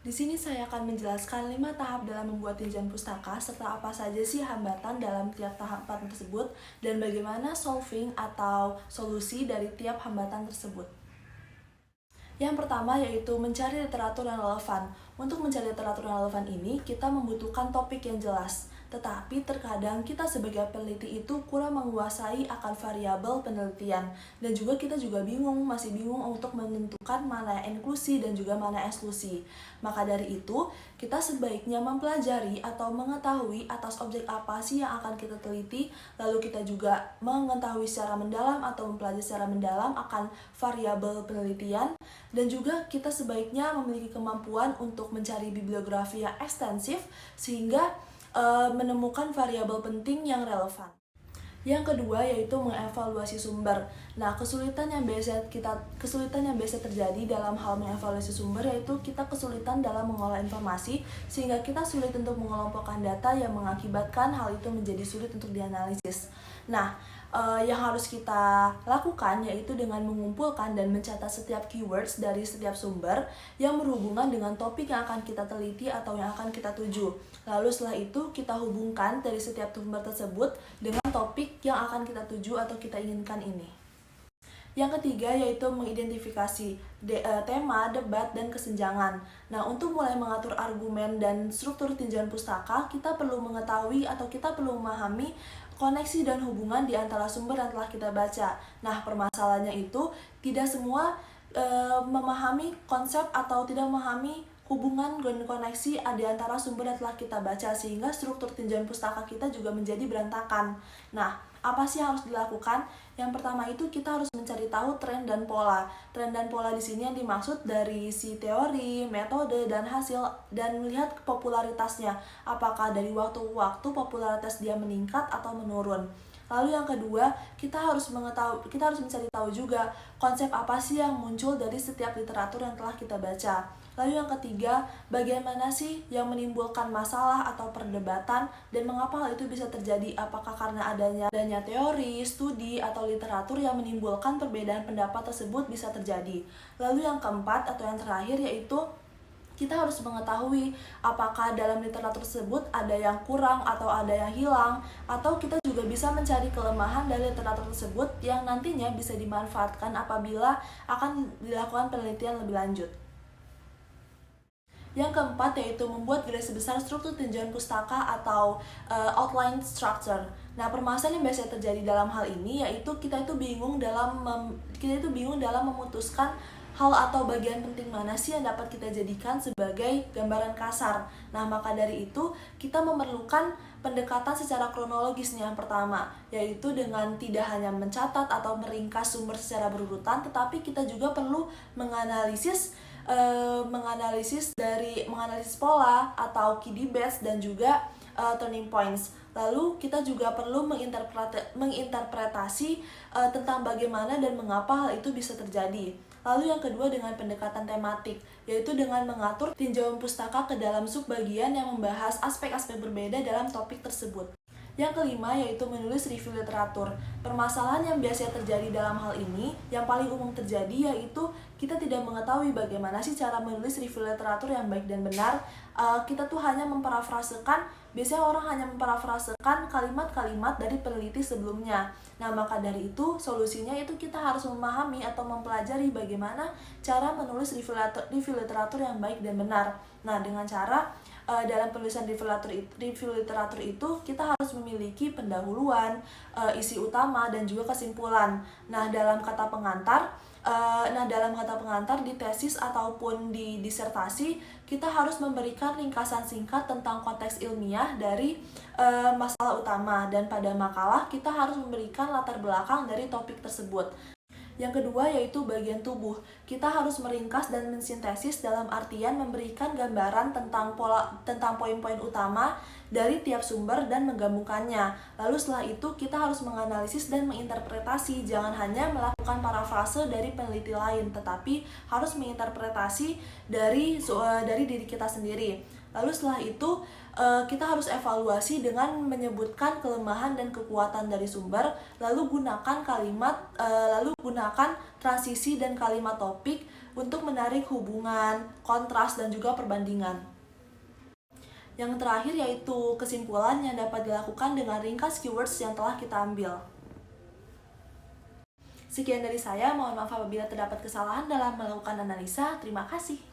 Di sini saya akan menjelaskan 5 tahap dalam membuat tinjauan pustaka serta apa saja sih hambatan dalam tiap tahapan tersebut dan bagaimana solving atau solusi dari tiap hambatan tersebut. Yang pertama yaitu mencari literatur yang relevan. Untuk mencari literatur yang relevan ini, kita membutuhkan topik yang jelas. Tetapi terkadang kita sebagai peneliti itu kurang menguasai akan variabel penelitian. Dan juga kita juga masih bingung untuk menentukan mana yang inklusi dan juga mana eksklusi. Maka dari itu, kita sebaiknya mempelajari atau mengetahui atas objek apa sih yang akan kita teliti. Lalu kita juga mengetahui secara mendalam atau mempelajari secara mendalam akan variabel penelitian. Dan juga kita sebaiknya memiliki kemampuan untuk mencari bibliografi yang ekstensif sehingga menemukan variabel penting yang relevan. Yang kedua yaitu mengevaluasi sumber. Nah, kesulitan yang biasa terjadi dalam hal mengevaluasi sumber yaitu kita kesulitan dalam mengolah informasi sehingga kita sulit untuk mengelompokkan data yang mengakibatkan hal itu menjadi sulit untuk dianalisis. Nah, yang harus kita lakukan yaitu dengan mengumpulkan dan mencatat setiap keywords dari setiap sumber yang berhubungan dengan topik yang akan kita teliti atau yang akan kita tuju. Lalu setelah itu kita hubungkan dari setiap sumber tersebut dengan topik yang akan kita tuju atau kita inginkan ini. Yang ketiga yaitu mengidentifikasi tema, debat, dan kesenjangan. Nah, untuk mulai mengatur argumen dan struktur tinjauan pustaka, kita perlu mengetahui atau kita perlu memahami koneksi dan hubungan di antara sumber yang telah kita baca. Nah, permasalahannya itu tidak semua memahami konsep atau tidak memahami hubungan dan koneksi di antara sumber yang telah kita baca sehingga struktur tinjauan pustaka kita juga menjadi berantakan. Nah, apa sih yang harus dilakukan? Yang pertama itu kita harus mencari tahu tren dan pola. Tren dan pola di sini yang dimaksud dari si teori, metode, dan hasil dan melihat popularitasnya. Apakah dari waktu ke waktu popularitas dia meningkat atau menurun. Lalu yang kedua, kita harus mencari tahu juga konsep apa sih yang muncul dari setiap literatur yang telah kita baca. Lalu yang ketiga, bagaimana sih yang menimbulkan masalah atau perdebatan dan mengapa hal itu bisa terjadi? Apakah karena adanya teori, studi, atau literatur yang menimbulkan perbedaan pendapat tersebut bisa terjadi? Lalu yang keempat atau yang terakhir yaitu kita harus mengetahui apakah dalam literatur tersebut ada yang kurang atau ada yang hilang, atau kita juga bisa mencari kelemahan dari literatur tersebut yang nantinya bisa dimanfaatkan apabila akan dilakukan penelitian lebih lanjut. Yang keempat yaitu membuat garis besar struktur tinjauan pustaka atau outline structure. Nah, permasalahan yang biasa terjadi dalam hal ini yaitu kita itu bingung dalam memutuskan hal atau bagian penting mana sih yang dapat kita jadikan sebagai gambaran kasar. Nah, maka dari itu kita memerlukan pendekatan secara kronologis nih yang pertama, yaitu dengan tidak hanya mencatat atau meringkas sumber secara berurutan, tetapi kita juga perlu menganalisis pola atau key debates dan juga turning points. Lalu kita juga perlu menginterpretasi tentang bagaimana dan mengapa hal itu bisa terjadi. Lalu yang kedua dengan pendekatan tematik, yaitu dengan mengatur tinjauan pustaka ke dalam subbagian yang membahas aspek-aspek berbeda dalam topik tersebut. Yang kelima yaitu menulis review literatur. Permasalahan yang biasa terjadi dalam hal ini, yang paling umum terjadi yaitu kita tidak mengetahui bagaimana sih cara menulis review literatur yang baik dan benar. Kita tuh hanya biasanya orang hanya memparafrasekan kalimat-kalimat dari peneliti sebelumnya. Nah, maka dari itu solusinya itu kita harus memahami atau mempelajari bagaimana cara menulis review literatur yang baik dan benar. Nah, dengan cara dalam penulisan review literatur itu kita harus memiliki pendahuluan, isi utama, dan juga kesimpulan. Nah, dalam kata pengantar di tesis ataupun di disertasi kita harus memberikan ringkasan singkat tentang konteks ilmiah dari masalah utama, dan pada makalah kita harus memberikan latar belakang dari topik tersebut. Yang kedua yaitu bagian tubuh. Kita harus meringkas dan mensintesis dalam artian memberikan gambaran tentang poin-poin utama dari tiap sumber dan menggabungkannya. Lalu setelah itu kita harus menganalisis dan menginterpretasi, jangan hanya melakukan parafrase dari peneliti lain, tetapi harus menginterpretasi dari diri kita sendiri. Lalu setelah itu kita harus evaluasi dengan menyebutkan kelemahan dan kekuatan dari sumber, lalu gunakan transisi dan kalimat topik untuk menarik hubungan, kontras, dan juga perbandingan. Yang terakhir yaitu kesimpulan yang dapat dilakukan dengan ringkas keywords yang telah kita ambil. Sekian dari saya, mohon maaf apabila terdapat kesalahan dalam melakukan analisa. Terima kasih.